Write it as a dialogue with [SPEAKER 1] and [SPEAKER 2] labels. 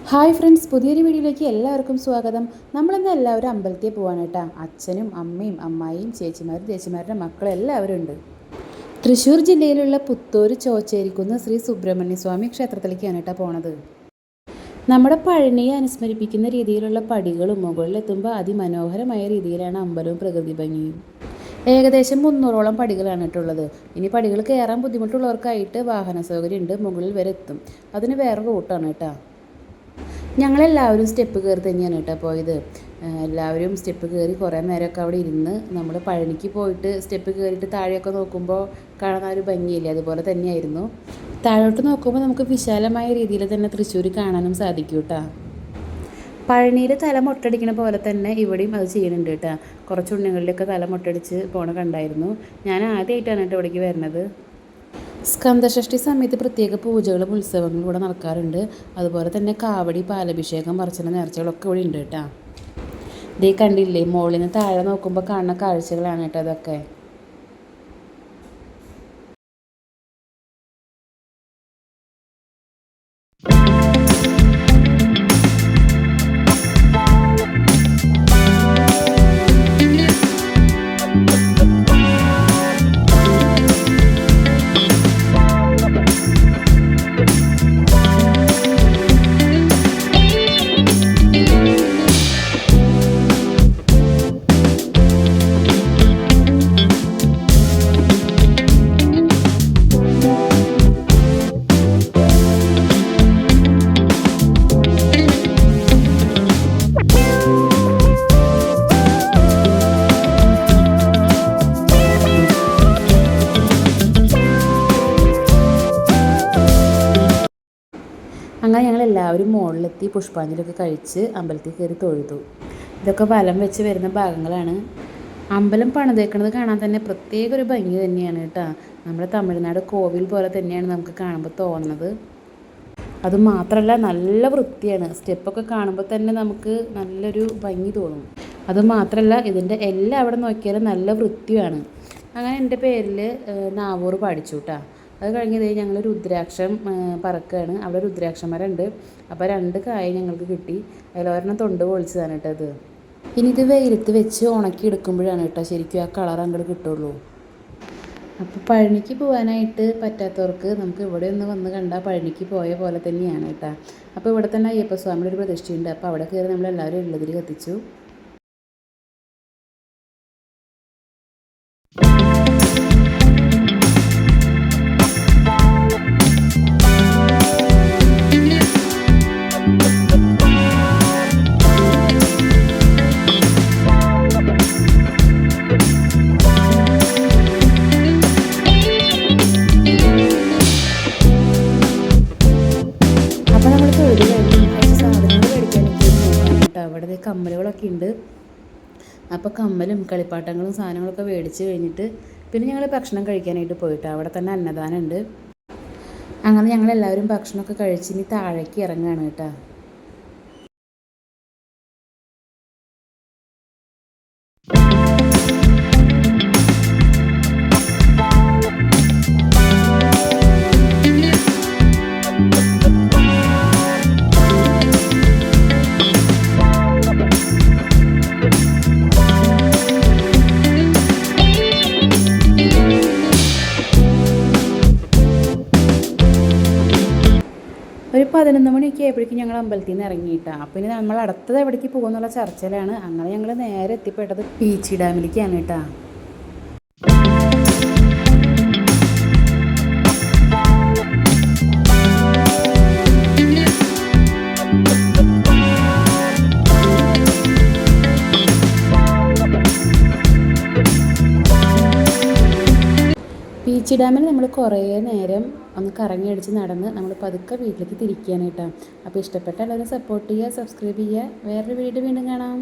[SPEAKER 1] Hi friends, പുതിയൊരു വീഡിയോയിലേക്ക് എല്ലാവർക്കും സ്വാഗതം. നമ്മളിന്ന് എല്ലാവരും അമ്പലത്തിൽ പോകാൻ കേട്ടോ. അച്ഛനും അമ്മയും അമ്മായിയും ചേച്ചിമാരും ചേച്ചിമാരുടെ മക്കളും എല്ലാവരും ഉണ്ട്. തൃശ്ശൂർ ജില്ലയിലുള്ള പുത്തൂർ ചോച്ചേരിക്കുന്ന് ശ്രീ സുബ്രഹ്മണ്യ സ്വാമി ക്ഷേത്രത്തിലേക്കാണ് കേട്ടോ പോണത്. നമ്മുടെ പഴനിയെ അനുസ്മരിപ്പിക്കുന്ന രീതിയിലുള്ള പടികളും മുകളിലെത്തുമ്പോൾ അതിമനോഹരമായ രീതിയിലാണ് അമ്പലവും പ്രകൃതി ഭംഗിയും. ഏകദേശം 300ഓളം പടികളാണ് കേട്ടുള്ളത്. ഇനി പടികൾ കയറാൻ ബുദ്ധിമുട്ടുള്ളവർക്കായിട്ട് വാഹന സൗകര്യം ഉണ്ട്, മുകളിൽ വരെ എത്തും. അതിന് വേറെ റൂട്ടാണ് കേട്ടോ. ഞങ്ങളെല്ലാവരും സ്റ്റെപ്പ് കയറി തന്നെയാണ് കേട്ടോ പോയത്. എല്ലാവരും സ്റ്റെപ്പ് കയറി കുറേ നേരമൊക്കെ അവിടെ ഇരുന്ന് നമ്മൾ പഴനിക്ക് പോയിട്ട് സ്റ്റെപ്പ് കയറിയിട്ട് താഴെയൊക്കെ നോക്കുമ്പോൾ കാണാൻ ഒരു ഭംഗിയില്ലേ, അതുപോലെ തന്നെയായിരുന്നു. താഴോട്ട് നോക്കുമ്പോൾ നമുക്ക് വിശാലമായ രീതിയിൽ തന്നെ തൃശ്ശൂർ കാണാനും സാധിക്കും കേട്ടോ. പഴനിയിൽ തല മൊട്ടടിക്കണ പോലെ തന്നെ ഇവിടെയും അത് ചെയ്യുന്നുണ്ട് കേട്ടോ. കുറച്ച് ഉണ്ണികളിലൊക്കെ തല മൊട്ടടിച്ച് പോണ കണ്ടായിരുന്നു. ഞാൻ ആദ്യമായിട്ടാണ് കേട്ടോ ഇവിടേക്ക് വരുന്നത്. സ്കന്ദഷഷ്ടി സമയത്ത് പ്രത്യേക പൂജകളും ഉത്സവങ്ങളും ഇവിടെ നടക്കാറുണ്ട്. അതുപോലെ തന്നെ കാവടി, പാലഭിഷേകം, അർച്ചന, നേർച്ചകളൊക്കെ ഇവിടെ ഉണ്ട് കേട്ടോ. ഇതേ കണ്ടില്ലേ, മുകളിൽ നിന്ന് താഴെ നോക്കുമ്പോൾ കാണുന്ന കാഴ്ചകളാണ് കേട്ടോ അതൊക്കെ. അങ്ങനെ ഞങ്ങളെല്ലാവരും മുകളിലെത്തി പുഷ്പാഞ്ജലിയൊക്കെ കഴിച്ച് അമ്പലത്തിൽ കയറി തൊഴുതു. ഇതൊക്കെ വലം വെച്ച് വരുന്ന ഭാഗങ്ങളാണ്. അമ്പലം പണിതേക്കുന്നത് കാണാൻ തന്നെ പ്രത്യേക ഒരു ഭംഗി തന്നെയാണ് കേട്ടോ. നമ്മുടെ തമിഴ്നാട് കോവിൽ പോലെ തന്നെയാണ് നമുക്ക് കാണുമ്പോൾ തോന്നുന്നത്. അതുമാത്രമല്ല നല്ല വൃത്തിയാണ്. സ്റ്റെപ്പൊക്കെ കാണുമ്പോൾ തന്നെ നമുക്ക് നല്ലൊരു ഭംഗി തോന്നും. അതുമാത്രമല്ല ഇതിൻ്റെ എല്ലാം അവിടെ നോക്കിയാലും നല്ല വൃത്തിയാണ്. അങ്ങനെ എൻ്റെ പേരിൽ നാവൂറ് പാടിച്ചു കേട്ടോ. അത് കഴിഞ്ഞത് ഞങ്ങൾ രുദ്രാക്ഷം പറക്കുകയാണ്. അവിടെ രുദ്രാക്ഷന്മാരുണ്ട്. അപ്പോൾ 2 കായ് ഞങ്ങൾക്ക് കിട്ടി. അതിലൊരെണ്ണം തൊണ്ട് പൊളിച്ചതാണ് കേട്ടോ അത്. ഇനി ഇത് വെയിലത്ത് വെച്ച് ഉണക്കി എടുക്കുമ്പോഴാണ് കേട്ടോ ശരിക്കും ആ കളർ അങ്ങോട്ട് കിട്ടുള്ളൂ. അപ്പോൾ പഴനിക്ക് പോകാനായിട്ട് പറ്റാത്തവർക്ക് നമുക്ക് ഇവിടെ ഒന്ന് വന്ന് കണ്ടാൽ പഴനിക്ക് പോയ പോലെ തന്നെയാണ് കേട്ടോ. അപ്പോൾ ഇവിടെ തന്നെ അയ്യപ്പസ്വാമിയുടെ ഒരു പ്രതിഷ്ഠയുണ്ട്. അപ്പോൾ അവിടെ കയറി നമ്മളെല്ലാവരും എള്ളുതിരി കത്തിച്ചു. അവിടെ കമ്മലുകളൊക്കെ ഉണ്ട്. അപ്പോൾ കമ്മലും കളിപ്പാട്ടങ്ങളും സാധനങ്ങളൊക്കെ മേടിച്ച് കഴിഞ്ഞിട്ട് പിന്നെ ഞങ്ങൾ ഭക്ഷണം കഴിക്കാനായിട്ട് പോയിട്ട് അവിടെ തന്നെ അന്നദാനം ഉണ്ട്. അങ്ങനെ ഞങ്ങളെല്ലാവരും ഭക്ഷണമൊക്കെ കഴിച്ച് ഇനി താഴേക്ക് ഇറങ്ങുകയാണ് കേട്ടോ. ഒരു 11 മണിയൊക്കെ ആയപ്പോഴേക്കും ഞങ്ങൾ അമ്പലത്തിൽ നിന്ന് ഇറങ്ങിയിട്ടാണ്. അപ്പോൾ ഇനി നമ്മൾ അടുത്തത് എവിടേക്ക് പോകുന്നുള്ള ചർച്ചയിലാണ്. അങ്ങനെ ഞങ്ങൾ നേരെ എത്തിപ്പെട്ടത് പീച്ചി ഡാമിലേക്കാണ് കേട്ടോ. പീച്ചി ഡാമിൽ നമ്മൾ കുറേ നേരം ഒന്ന് കറങ്ങി അടിച്ച് നടന്ന് നമ്മൾ പതുക്കെ വീട്ടിലേക്ക് തിരിക്കുകയാണ് കേട്ടോ. അപ്പോൾ ഇഷ്ടപ്പെട്ട എല്ലാവരും സപ്പോർട്ട് ചെയ്യുക, സബ്സ്ക്രൈബ് ചെയ്യുക. വേറൊരു വീഡിയോ വീണ്ടും കാണാം.